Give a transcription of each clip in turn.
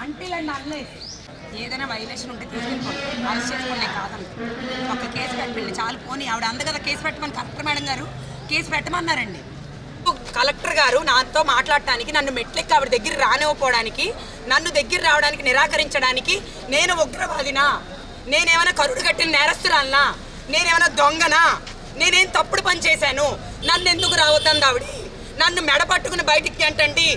Until and unless ఏదైనా violation ఉంటే తీసుకెళ్ళిపోండి, arrest చేసుకోండి కాదండి. ఒక కేసు పెట్టండి చాలు. పోనీ ఆవిడ అంద కదా కేసు పెట్టమని కలెక్టర్ మేడం గారు కేసు పెట్టమన్నారండి. కలెక్టర్ గారు నాతో మాట్లాడటానికి, నన్ను మెట్లెక్కి ఆవిడ దగ్గర రానివ్వకపోవడానికి, నన్ను దగ్గర రావడానికి నిరాకరించడానికి నేను ఉగ్రవాదినా, నేనేమైనా కరుడు కట్టిన నేరస్తురాలనా, నేనేమైనా దొంగనా, నేనేం తప్పుడు పని చేశాను, నన్ను ఎందుకు రావద్దండి ఆవిడ? నన్ను మెడ పట్టుకుని బయటికి ఏంటండి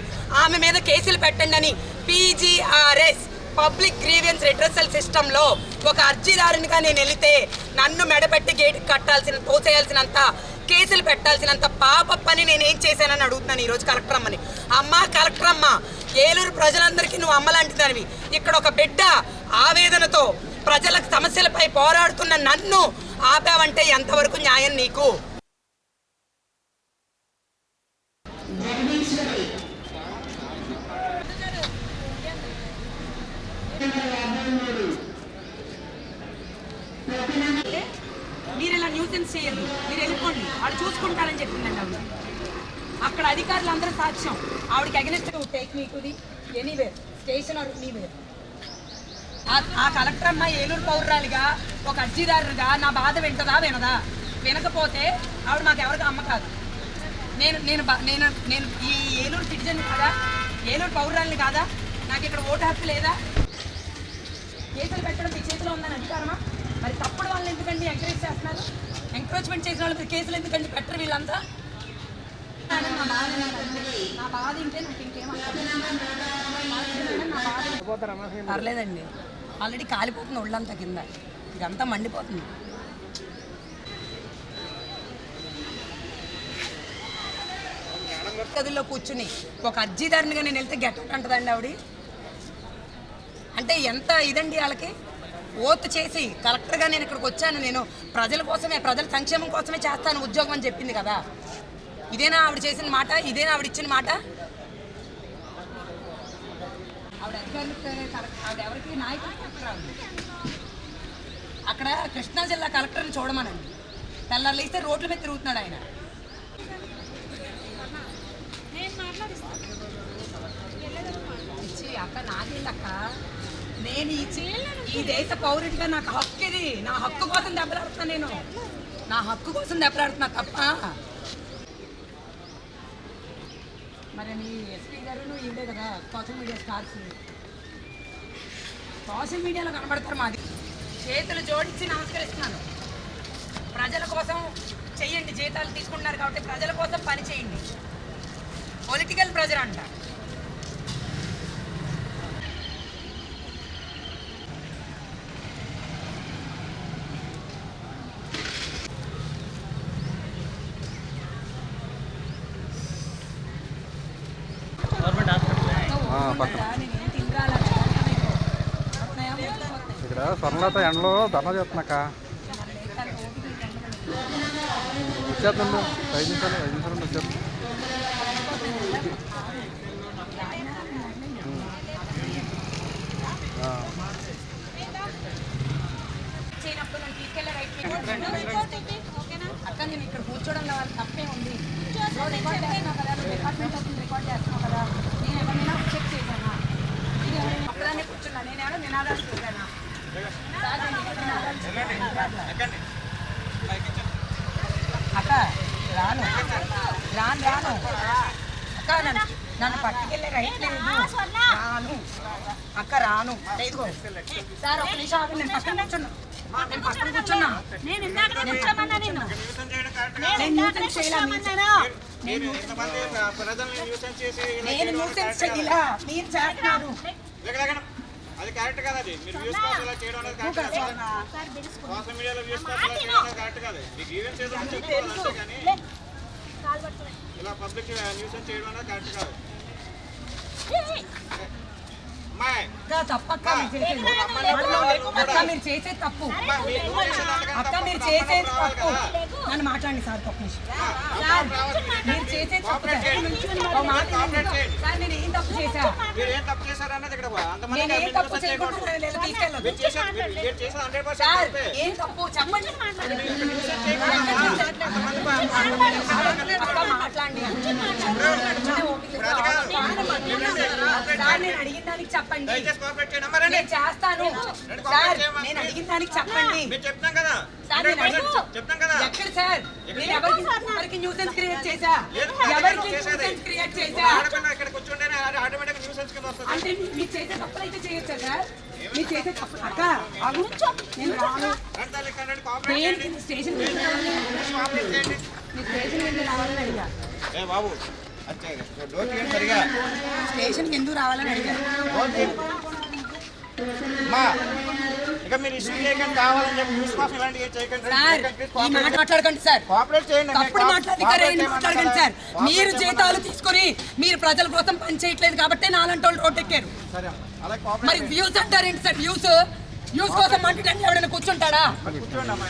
ఆమె మీద కేసులు పెట్టండి అని PGRS పబ్లిక్ గ్రీవియన్స్ రిడ్రెసల్ సిస్టంలో ఒక అర్జీదారునిగా నేను వెళితే నన్ను మెడపెట్టి గేటుకి కట్టాల్సిన, తోసేయాల్సినంత, కేసులు పెట్టాల్సినంత పాప పని నేను ఏం చేశానని అడుగుతున్నాను ఈరోజు కలెక్టర్ అమ్మని. అమ్మ కలెక్టర్ అమ్మ, ఏలూరు ప్రజలందరికీ నువ్వు అమ్మలాంటిదానివి. ఇక్కడ ఒక బిడ్డ ఆవేదనతో ప్రజల సమస్యలపై పోరాడుతున్న నన్ను ఆపావంటే ఎంతవరకు న్యాయం నీకు? మీరు ఇలా న్యూసెన్స్ చేయద్దు, మీరు వెళ్ళిపోండి, వాళ్ళు చూసుకుంటారని చెప్పిందండి ఆవిడ. అక్కడ అధికారులు అందరూ సాక్ష్యం. ఆవిడకి against take me to the anywhere station or anywhere. ఆ కలెక్టర్ అమ్మ ఏలూరు పౌరురాలిగా, ఒక అర్జీదారుగా నా బాధ వింటదా వినదా? వినకపోతే ఆవిడ మాకు ఎవరికి అమ్మ కాదు. నేను నేను నేను నేను ఈ ఏలూరు సిటిజన్ కాదా, ఏలూరు పౌరురాలిని కాదా? నాకు ఇక్కడ ఓటు హక్కు లేదా? కేసులు పెట్టడం మీ చేతిలో ఉందని అధికారమా? మరి తప్పుడు వాళ్ళని ఎందుకండి ఎంకరేజ్ చేస్తున్నారు? ఎంకరేజ్మెంట్ చేసిన వాళ్ళకి కేసులు ఎందుకండి పెట్టరు వీళ్ళంతా? నా బాధ ఇంటే నాకు ఇంకేం పర్లేదండి. ఆల్రెడీ కాలిపోతుంది ఒళ్ళంతా, కింద ఇదంతా మండిపోతుంది. గదిలో కూర్చుని ఒక అర్జీదారునిగా నేను వెళ్తే గెటౌట్ అంటదండి ఆవిడ. అంటే ఎంత ఇదండి వాళ్ళకి. ఓత్ చేసి కలెక్టర్గా నేను ఇక్కడికి వచ్చాను, నేను ప్రజల కోసమే, ప్రజల సంక్షేమం కోసమే చేస్తాను ఉద్యోగం అని చెప్పింది కదా. ఇదేనా ఆవిడ చేసిన మాట? ఇదేనా ఆవిడ ఇచ్చిన మాట? ఆవిడ అధికారులు, ఆవిడ ఎవరికి నాయకులు చెప్పరాదు. అక్కడ కృష్ణా జిల్లా కలెక్టర్ని చూడమనండి. తెల్లారులు ఇస్తే రోడ్ల మీద తిరుగుతున్నాడు ఆయన. ఇచ్చి అక్క నాకేందక్క, నేను ఈ దేశ పౌరుడిగా నాకు హక్కు ఇది. నా హక్కు కోసం దెబ్బలాడుతున్నా, నేను నా హక్కు కోసం దెబ్బలాడుతున్నా తప్ప. మరి నీ ఎస్పీ గారు ఇదే కదా సోషల్ మీడియా స్టార్స్, సోషల్ మీడియాలో కనబడతారు. మాది చేతులు జోడించి నమస్కరిస్తున్నాను. ప్రజల కోసం చెయ్యండి, జీతాలు తీసుకుంటున్నారు కాబట్టి ప్రజల కోసం పని చేయండి. పొలిటికల్ ప్రెజర్ అంట. ఇక్కడ స్వర్ణలత ఎండలో ధర్నా చేస్తున్నాక వచ్చేస్తుండు. 5 నిమిషాలు వచ్చేస్తుంది. అక్క నేను ఇక్కడ కూర్చోవడం వాళ్ళ తప్పే ఉంది. రికార్డ్ చేస్తున్నావు కదా, డిపార్ట్మెంట్ వస్తుంది రికార్డ్ చేస్తున్నావు కదా, నేను ఎవరైనా చెక్ చేశానా? నేను ఎవరైనా ఒక్కదాన్ని కూర్చున్నా, నేను ఎవరైనా నినాదాలు చేశానా? అక్క రాను అక్క, నన్ను పట్టుకెళ్ళే రైట్ లేదు. రాను అక్క, రాను. సార్ ఒక నిమిషం ఆగి, నేను పక్కన కూర్చున్నా. అది కరెక్ట్ కదా. అది మీరు వ్యూస్ కోసం ఇలా చేయడం అనేది కరెక్ట్ కదా. సోషల్ మీడియాలో వ్యూస్ కోసం ఇలా చేయడం అనేది కరెక్ట్ కదా. మీకు ఈవెంట్స్ ఏదో చెప్పుకోవాలి అంతే కానీ ఇలా పబ్లిక్ న్యూస్ చేయడం అనేది కరెక్ట్ కాదు. తప్పక్క మీరు చేసే తప్పు. అక్క మీరు చేసేది తప్పు. నన్ను మాట్లాడండి సార్ ఒక్క నిమిషం. సార్ మీరు చేసే తప్పు సార్. ఓ మాట వినండి. సార్ నేను ఏం తప్పు చేశా? మీరు ఏం తప్పు చేశారన్నది ఇక్కడ అంతమంది నేను ఏం తప్పు చేయకుండా నేను తీసుకెళ్ళదు. మీరు చేసేది 100% సార్ తప్పే. ఏం తప్పు చెప్పండి. అక్క మాట్లాడండి. సార్ నేను అడిగిన దానికి చెప్పండి. దయచేసి కోఆపరేట్ చేయండి. అమ్మ రండి. నేను చేస్తాను సార్. నేను అడిగిన దానికి చెప్పండి. మీరు చెప్తాం కదా సార్ నేను అడిగి చెప్తాం కదా ఎక్కడ సార్? నేను ఎవరికి న్యూసెన్స్ క్రియేట్ చేశా? ఎవరికి న్యూసెన్స్ క్రియేట్ చేశా? ఆడపిల్ల ఇక్కడ కూర్చుంటేనే ఆటోమేటిక్ న్యూసెన్స్ కింద వస్తుంది. అంటే మీరు చేసే తప్పులు అయితే చేయొచ్చా సార్? మీరు చేసే తప్పు అక్క ఆగు. నేను రాను. రండి తల్లి, ఇక్కడ రండి, కోఆపరేట్ చేయండి. దేనికి స్టేషన్ కోఆపరేట్ చేయండి. మీరు స్టేషన్ ఎందుకు రావాలని అడిగా. ఏ బాబు అచ్చా డోర్ తీయండి సరిగా. స్టేషన్కి ఎందుకు రావాలని అడిగా. డోర్ తీయండి. అమ్మా ఇక మీరు ఇష్యూ చేయకండి, కావాలని చెప్పి న్యూస్ కోసం ఇలాంటివి చేయకండి. సార్ ఈ మాట మాట్లాడకండి సార్. కోఆపరేట్ చేయండి. తప్పుడు మాట్లాడకండి సార్. మీరు జీతాలు తీసుకొని మీరు ప్రజల కోసం పని చేయట్లేదు కాబట్టి నాలంటి వాళ్ళు రోడ్ ఎక్కారు. సరే అమ్మా, అలాగే మరి కోఆపరేట్ వ్యూస్ అంటారేంటి సార్? వ్యూస్ కోసం మాట్లాడండి. ఎవరైనా కూర్చుంటాడా? కూర్చోండి అమ్మా.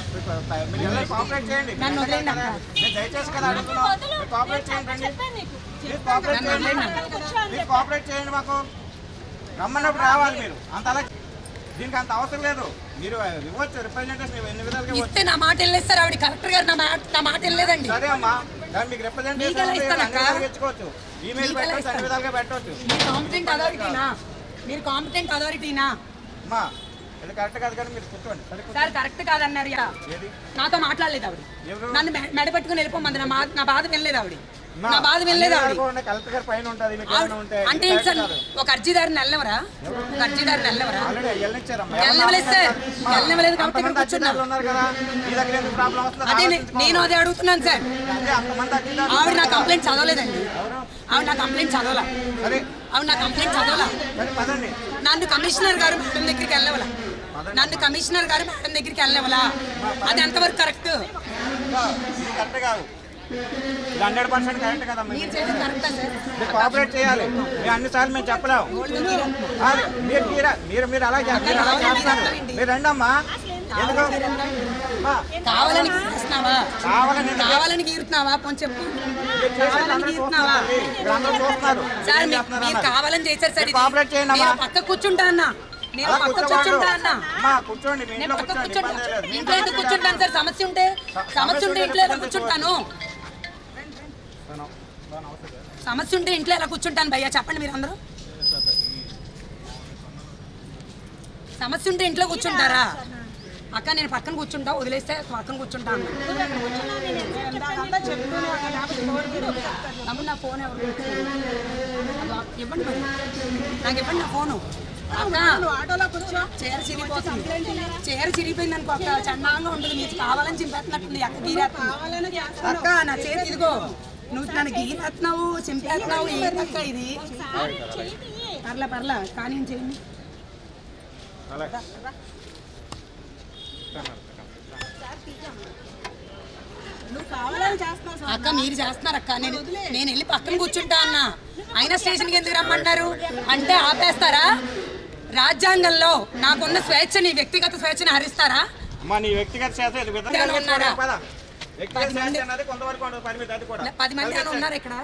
మీరు ఎలా కోఆపరేట్ చేయండి. నన్ను వదిలేయండి అక్క. నేను దయచేసి కదా అడుగుతున్నాం. మీరు కోఆపరేట్ చేయండి. మీరు కోఆపరేట్ చేయండి. మీరు కోఆపరేట్ చేయండి. మాకు రమ్మన్నప్పుడు రావాలి మీరు. అంత అలా దీనికి అంత అవసరం లేదు. మీరు ఇవ్వచ్చు రిప్రజెంటేషన్ ఎన్ని విధాలుగా ఇవ్వచ్చు. ఇస్తే నా మాట వెళ్ళలేదు సార్. ఆవిడ కలెక్టర్ గారు నా మాట వెళ్ళలేదండి. సరే అమ్మా, దాన్ని మీకు రిప్రజెంటేషన్ అన్ని విధాలుగా ఇచ్చుకోవచ్చు. ఈమెయిల్ పెట్టవచ్చు, అన్ని విధాలుగా పెట్టవచ్చు. మీరు కాంపిటెంట్ అథారిటీనా? మీరు కాంపిటెంట్ అథారిటీనా? అమ్మా ఇది కరెక్ట్ కాదు కానీ మీరు కూర్చోండి. సరే సార్ కరెక్ట్ కాదన్నారు. ఏది నాతో మాట్లాడలేదు ఆవిడ. ఎవరు? నన్ను మెడ పెట్టుకుని వెళ్ళిపోమంది. నా బాధ వినలేదు ఆవిడ. నా బాధ వినలేదు ఆవిడ. కలెక్టర్ గారి పైన ఉంటుంది. మీకు ఏమైనా ఉంటే అంటే ఏంటి సార్? ఒక అర్జీదారిని వెళ్ళవరా? ఒక అర్జీదారిని వెళ్ళవరా? ఆల్రెడీ వెళ్ళనిచ్చారమ్మా. వెళ్ళలేదు సార్. వెళ్ళలేదు కాబట్టి ఇక్కడ కూర్చున్నాను. ఉన్నారు కదా, మీ దగ్గర ఎందుకు ప్రాబ్లం వస్తుంది? అదే నేను అదే అడుగుతున్నాను సార్. అదే అంతమంది అర్జీదారులు ఆవిడ నా కంప్లైంట్ చదవలేదండి. ఆవిడ నా కంప్లైంట్ చదవాలా? సరే ఆవిడ నా కంప్లైంట్ చదవాలా? సరే పదండి. నన్ను కమిషనర్ గారు మేడం దగ్గరికి వెళ్ళవలా? నన్ను కమిషనర్ గారు మేడం దగ్గరికి వెళ్ళవలా? అది ఎంతవరకు కరెక్ట్? ఇది కరెక్ట్ కాదు. ఇది 100% కరెక్ట్ కదమ్మా. మీరు చేసేది కరెక్టా సార్? మీరు కోఆపరేట్ చేయాలి. మేము అన్నిసార్లు మేము చెప్పలేము. మీరు అలా చేస్తున్నారు. మీరు రండి అమ్మా. ఎందుకు అమ్మా, కావాలని గీరుతున్నావా? కావాలని గీరుతున్నావా? పోనీ చెప్పు. కావాలని గీరుతున్నావా? అందరూ చూస్తున్నారు. సార్ మీరు కావాలని చేశారు సార్. ఇది. కోఆపరేట్ చేయండి అమ్మా. నేను పక్క కూర్చుంటా అన్నా. నేను అలా పక్క కూర్చోకూడదు. కూర్చుంటా అన్నా. అమ్మా కూర్చోండి. మీ నేను ఇంట్లో పక్క కూర్చోండి. కూర్చుంటా. ఇబ్బంది లేదు. ఇంట్లో ఎందుకు కూర్చుంటాను సార్? సమస్య ఉంటే ఇంట్లో ఎలా కూర్చుంటాను? సమస్య ఉంటే ఇంట్లో ఎలా కూర్చుంటాను భయ్యా? చెప్పండి మీరు అందరూ. సమస్య ఉంటే ఇంట్లో కూర్చుంటారా? అక్క నేను పక్కన కూర్చుంటా, వదిలేస్తే పక్కన కూర్చుంటా అన్న. తమ్ముడు నా ఫోన్ ఎవరు ఇవ్వండి మరి. నాకు ఇవ్వండి నా ఫోను. అక్క చీర చిరిగిపోతుంది. చీర చిరిగిపోయింది అనుకో అక్క. చండాలంగా ఉంటుంది. మీకు కావాలని చింపేస్తున్నట్టుంది. అక్క గీరేస్తుంది. అక్క నా చేతి ఇదిగో. నువ్వు నన్ను గీరేస్తున్నావు, చింపేస్తున్నావు. ఏంటక్క ఇది? పర్లా కానీ చేయండి. అలాగే. అక్క మీరు చేస్తున్నారు అక్క. నేను వెళ్ళి పక్కన కూర్చుంటా అన్న. అయినా స్టేషన్కి ఎందుకు రమ్మంటారు అంటే ఆపేస్తారా? రాజ్యాంగంలో నాకున్న స్వేచ్ఛని, వ్యక్తిగత స్వేచ్ఛని హరిస్తారా? అమ్మా నీ వ్యక్తిగత శాతం ఇది విధంగా ఉన్నారా? వ్యక్తిగత శాతం అన్నది కొంతవరకు ఉండదు, పరిమితి అది కూడా. 10 మంది ఏమైనా ఉన్నారా ఇక్కడ?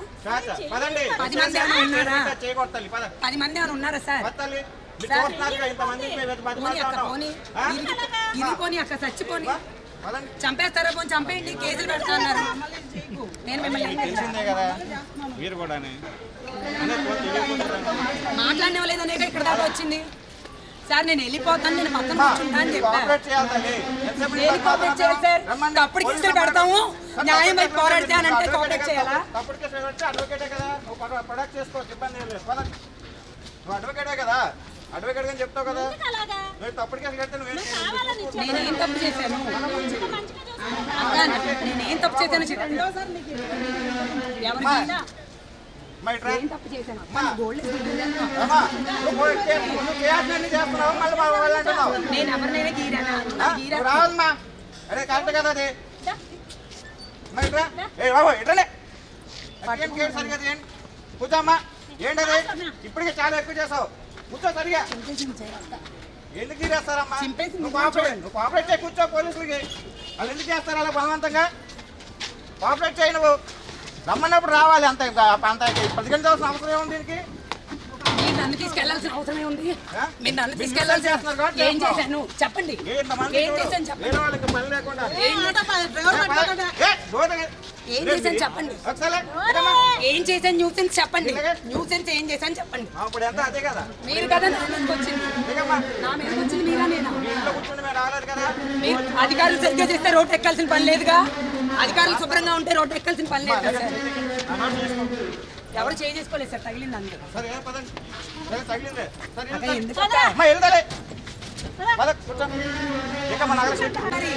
పదండి. 10 మంది ఏమైనా ఉన్నారా? చేయకూడదు పద. 10 మంది ఏమైనా ఉన్నారా సార్? పత్తల్లి మీరు చూస్తున్నారుగా ఇంతమంది పోనీ అక్క, పోనీ ఇరిగిపోని అక్క, చచ్చిపోని. పదండి. చంపేస్తారా? పోనీ చంపేయండి, కేసులు పెడతా అన్నారు. నేను మిమ్మల్ని తెలిసిందే కదా మీరు కూడా మాట్లాడలేదనే ఇక్కడ దాకా వచ్చింది సార్. నేను వెళ్ళిపోతాను, నేను పక్కన కూర్చుంటా అని చెప్పాను. కోఆపరేట్ చేయాలి తల్లి. నేను కోఆపరేట్ చేయాలి సార్. తప్పుడు కేసులు పెడతాము, న్యాయం వైపు పోరాడితే అని అంటే కోఆపరేట్ చేయాలా? తప్పుడు కేసులు పెడితే అడ్వకేటే కదా, నువ్వు ప్రొడక్ట్ చేసుకోవచ్చు, ఇబ్బంది ఏం లేదు. పదండి. నువ్వు అడ్వకేటే కదా, అడ్వకేట్ అని చెప్తావు కదా. నువ్వు తప్పుడు కేసు కడితే నేనేం తప్పు చేశాను అక్క? నేనేం తప్పు చేశాను చెప్పండి. ఎవరికైనా ఏం తప్పు చేశాను అక్క? నా గోల్డ్ నేను ఎవరినైనా గీరానా? రావమ్మా. అరే కరెక్ట్ కదా అది. ఏ బాబు ఇట్లనే సరిగా ఏంటి కూర్చోమ్మా. ఏంటది ఇప్పటికే చాలా ఎక్కువ చేసావు. కూర్చో సరిగా. ఎందుకు తీరేస్తారమ్మా? నువ్వు కోఆపరేట్ చేయి, కూర్చో. పోలీసులకి వాళ్ళు ఎందుకు చేస్తారు అలా బలవంతంగా? కోఆపరేట్ చేయి నువ్వు. రమ్మన్నప్పుడు రావాలి అంత అంత పరిగణించాల్సిన అవసరం ఏముంది దీనికి? మీరు నన్ను తీసుకెళ్లాల్సిన అవసరమే ఉంది. ఆ? మీరు నన్ను మీరు తీసుకెళ్లాల్సిన చేస్తున్నారు కాబట్టి ఏం చేశాను చెప్పండి. ఇంతమంది ఏం చూడు. చేశాను చెప్పండి. వేరే వాళ్ళకి పని లేకుండా ఏం చేశాను చెప్పండి. ఒకసారి ఇదమ్మా. ఏం చేశాను న్యూసెన్స్ చెప్పండి. ఇలాగే. న్యూసెన్స్ ఏం చేశాను చెప్పండి. ఇప్పుడు ఎంత అదే కదా. మీరు కదా నా మీదకి వచ్చింది. దిగమ్మా. నా మీదకి వచ్చింది మీరా నేనా? మీ ఇంట్లో కూర్చుని మేము రాలేదు కదా. మీరు అధికారులు సరిగ్గా చేస్తే రోడ్డు ఎక్కాల్సిన పని లేదుగా. అధికారులు శుభ్రంగా ఉంటే రోడ్డు ఎక్కాల్సిన పని లేదు కదా సార్. ఎవరు చేసుకోలేదు సార్, తగిలింది అందులో. సరే పదండి. సరే తగిలిందే. సరే అదే వెళ్తా. ఎందుకు అమ్మా వెళ్తాలే. పద కూర్చో. ఇకమ్మా నాకు మరి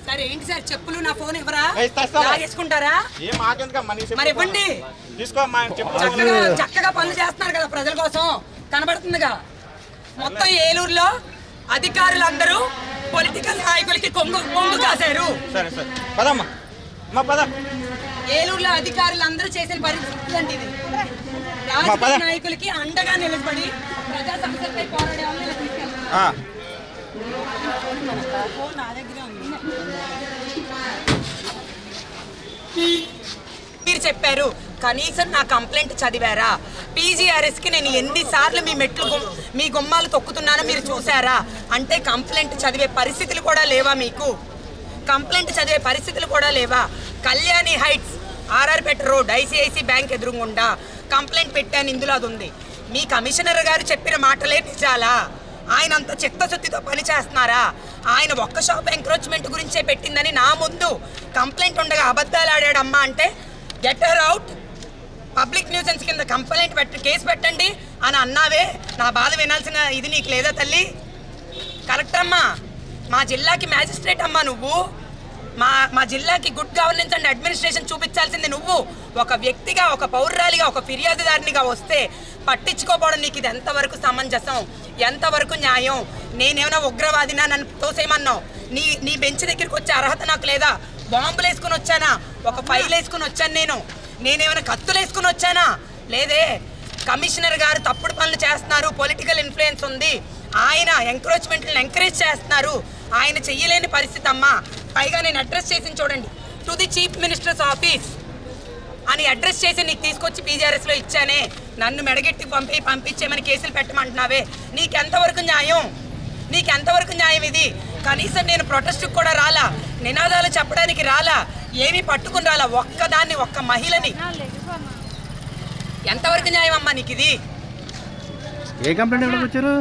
సార్ ఏంటి సార్ చెప్పులు నా ఫోన్ ఇవ్వరా? ఇస్తాను. లాగేసుకుంటారా? ఏం మాకెందుకమ్మా నీ చెప్పు. మరి ఇవ్వండి. తీసుకోమ్మా చెప్పు. చక్కగా పనులు చేస్తున్నారు కదా ప్రజల కోసం, కనబడుతుందిగా. మొత్తం ఏలూరులో అధికారులందరూ పొలిటికల్ నాయకులకి కొంగు కాశారు. సరే సరే పదమ్మా. అమ్మా పద. ఏలూరులో అధికారులందరూ చేసిన పరిస్థితి అండి ఇది. రాజకీయ నాయకులకి అండగా నిలబడి ప్రజా సమస్యలపై పోరాడే వాళ్ళని ఇలా తీసుకెళ్తారు. ఫోన్ నా దగ్గరే ఉంది. మీరు చెప్పారు కనీసం నా కంప్లైంట్ చదివారా? పీజీఆర్ఎస్కి నేను ఎన్నిసార్లు మీ గుమ్మాలు తొక్కుతున్నానో మీరు చూసారా? అంటే కంప్లైంట్ చదివే పరిస్థితులు కూడా లేవా మీకు? కంప్లైంట్ చదివే పరిస్థితులు కూడా లేవా? Kalyani heights RR Peta road ICICI bank ఎదురుగుండా కంప్లైంట్ పెట్టాను, ఇందులో అది ఉంది. మీ కమిషనర్ గారు చెప్పిన మాటలే నిజాలా? ఆయన అంత చిత్తశుద్ధితో పని చేస్తున్నారా? ఆయన ఒక్క షాప్ ఎంక్రోచ్మెంట్ గురించే పెట్టిందని నా ముందు కంప్లైంట్ ఉండగా అబద్ధాలు ఆడాడమ్మా అంటే get her out, public nuisance కింద కంప్లైంట్ కేసు పెట్టండి అని అన్నావే. నా బాధ వినాల్సిన ఇది నీకు లేదా తల్లి? కలెక్టర్ అమ్మా, మా జిల్లాకి మ్యాజిస్ట్రేట్ అమ్మా నువ్వు. మా జిల్లాకి గుడ్ గవర్నెన్స్ అండ్ అడ్మినిస్ట్రేషన్ చూపించాల్సింది నువ్వు. ఒక వ్యక్తిగా, ఒక పౌరురాలిగా, ఒక ఫిర్యాదుదారునిగా వస్తే పట్టించుకోపోవడం నీకు ఇది ఎంతవరకు సమంజసం, ఎంతవరకు న్యాయం? నేనేమైనా ఉగ్రవాదినా? నన్ను తోసేయమన్నావు. నీ బెంచ్ దగ్గరికి వచ్చే అర్హత నాకు లేదా? బాంబులు వేసుకుని వచ్చానా? ఒక ఫైల్ వేసుకుని వచ్చాను నేనేమైనా కత్తులు వేసుకుని వచ్చానా? లేదే. కమిషనర్ గారు తప్పుడు పనులు చేస్తున్నారు, పొలిటికల్ ఇన్ఫ్లుయెన్స్ ఉంది, ఆయన ఎంక్రోచ్మెంట్లను ఎంకరేజ్ చేస్తున్నారు, ఆయన చెయ్యలేని పరిస్థితి అమ్మా. పైగా నేను అడ్రస్ చేసి చూడండి, to the chief ministers office అని అడ్రస్ చేసి నీకు తీసుకొచ్చి పీజీఆర్ఎస్లో ఇచ్చానే. నన్ను మెడగెట్టి పంపించేమని కేసులు పెట్టమంటున్నావే. నీకెంతవరకు న్యాయం? నీకెంతవరకు న్యాయం ఇది? కనీసం నేను ప్రొటెస్ట్కి కూడా రాలా, నినాదాలు చెప్పడానికి రాలా, ఏమీ పట్టుకుని రాలా. ఒక్క మహిళని. ఎంతవరకు న్యాయం అమ్మా నీకు ఇది? ఏ కంప్లైంట్ వచ్చారు?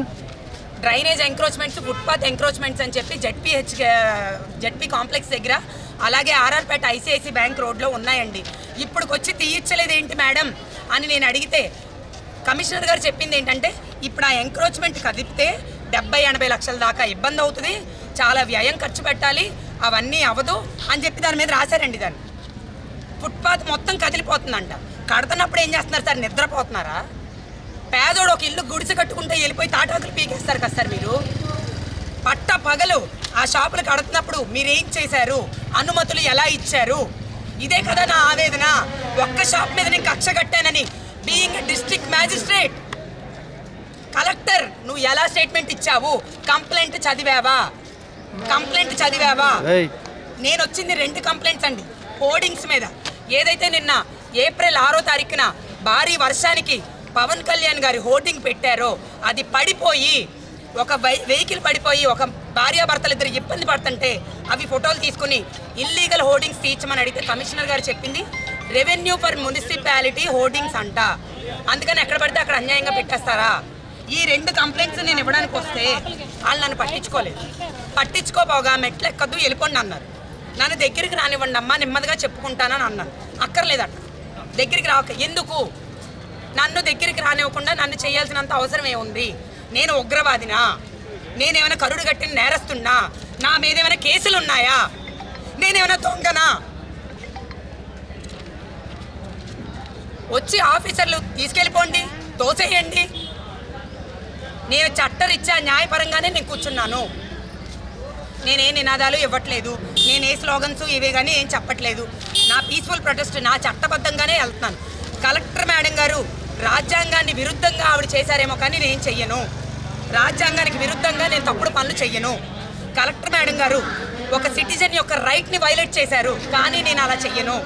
డ్రైనేజ్ ఎంక్రోచ్మెంట్స్, ఫుట్పాత్ ఎంక్రోచ్మెంట్స్ అని చెప్పి జెడ్పీ కాంప్లెక్స్ దగ్గర, అలాగే ఆర్ఆర్పేట ఐసిఐసి బ్యాంక్ రోడ్లో ఉన్నాయండి. ఇప్పుడుకొచ్చి తీర్చలేదు ఏంటి మేడం అని నేను అడిగితే కమిషనర్ గారు చెప్పింది ఏంటంటే, ఇప్పుడు ఆ ఎంక్రోచ్మెంట్ కదిపితే 70-80 లక్షల దాకా ఇబ్బంది అవుతుంది, చాలా వ్యయం ఖర్చు పెట్టాలి, అవన్నీ అవ్వదు అని చెప్పి దాని మీద రాశారండి. దాన్ని ఫుట్పాత్ మొత్తం కదిలిపోతుందంట. కడుతున్నప్పుడు ఏం చేస్తున్నారు సార్? నిద్రపోతున్నారా? పేదోడు ఒక ఇల్లు గుడిసె కట్టుకుంటే వెళ్ళిపోయి తాటాకులు పీకేస్తారు కదా సార్ మీరు. పట్ట పగలు ఆ షాపులు కడుతున్నప్పుడు మీరేం చేశారు? అనుమతులు ఎలా ఇచ్చారు? ఇదే కదా నా ఆవేదన. ఒక్క షాప్ మీద నేను కక్ష కట్టానని. బీయింగ్ డిస్ట్రిక్ట్ మ్యాజిస్ట్రేట్, కలెక్టర్, నువ్వు ఎలా స్టేట్మెంట్ ఇచ్చావు? కంప్లైంట్ చదివావా? నేను వచ్చింది 2 కంప్లైంట్స్ అండి, హోర్డింగ్స్ మీద. ఏదైతే నిన్న ఏప్రిల్ 6వ తారీఖున భారీ వర్షానికి పవన్ కళ్యాణ్ గారి హోర్డింగ్ పెట్టారో అది పడిపోయి, ఒక వెహికల్ పడిపోయి ఒక భార్యాభర్తలు ఇద్దరు ఇబ్బంది పడుతుంటే అవి ఫోటోలు తీసుకుని ఇల్లీగల్ హోర్డింగ్స్ తీర్చమని అడిగితే కమిషనర్ గారు చెప్పింది రెవెన్యూ ఫర్ మున్సిపాలిటీ హోర్డింగ్స్ అంట. అందుకని ఎక్కడ పడితే అక్కడ అన్యాయంగా పెట్టేస్తారా? ఈ 2 కంప్లైంట్స్ నేను ఇవ్వడానికి వస్తే వాళ్ళు నన్ను పట్టించుకోపోగా మెట్లు ఎక్కద్దు వెళ్ళిపోండి అన్నారు. నన్ను దగ్గరికి రానివ్వండి అమ్మా, నెమ్మదిగా చెప్పుకుంటానని అన్నాను. అక్కర్లేదట, దగ్గరికి రాక. ఎందుకు? నన్ను దగ్గరికి రానివ్వకుండా నన్ను చేయాల్సినంత అవసరం ఏముంది? నేను ఉగ్రవాదినా? నేనేమైనా కరుడు కట్టిన నేరస్తున్నా? నా మీద ఏమైనా కేసులు ఉన్నాయా? నేనేమైనా దొంగనా? వచ్చి ఆఫీసర్లు తీసుకెళ్ళిపోండి, తోసేయండి. నేను చట్టరీత్యా న్యాయపరంగానే నేను కూర్చున్నాను. నేనే నినాదాలు ఇవ్వట్లేదు, నేనే స్లోగన్స్ ఇవే కానీ ఏం చెప్పట్లేదు. నా పీస్ఫుల్ ప్రొటెస్ట్ నా చట్టబద్ధంగానే వెళ్తున్నాను. కలెక్టర్ మేడం గారు రాజ్యాంగాన్ని విరుద్ధంగా ఆవిడ చేశారేమో కానీ నేను చెయ్యను. రాజ్యాంగానికి విరుద్ధంగా నేను తప్పుడు పనులు చెయ్యను. కలెక్టర్ మేడం గారు ఒక సిటిజన్ యొక్క రైట్ని వైలేట్ చేశారు, కానీ నేను అలా చెయ్యను.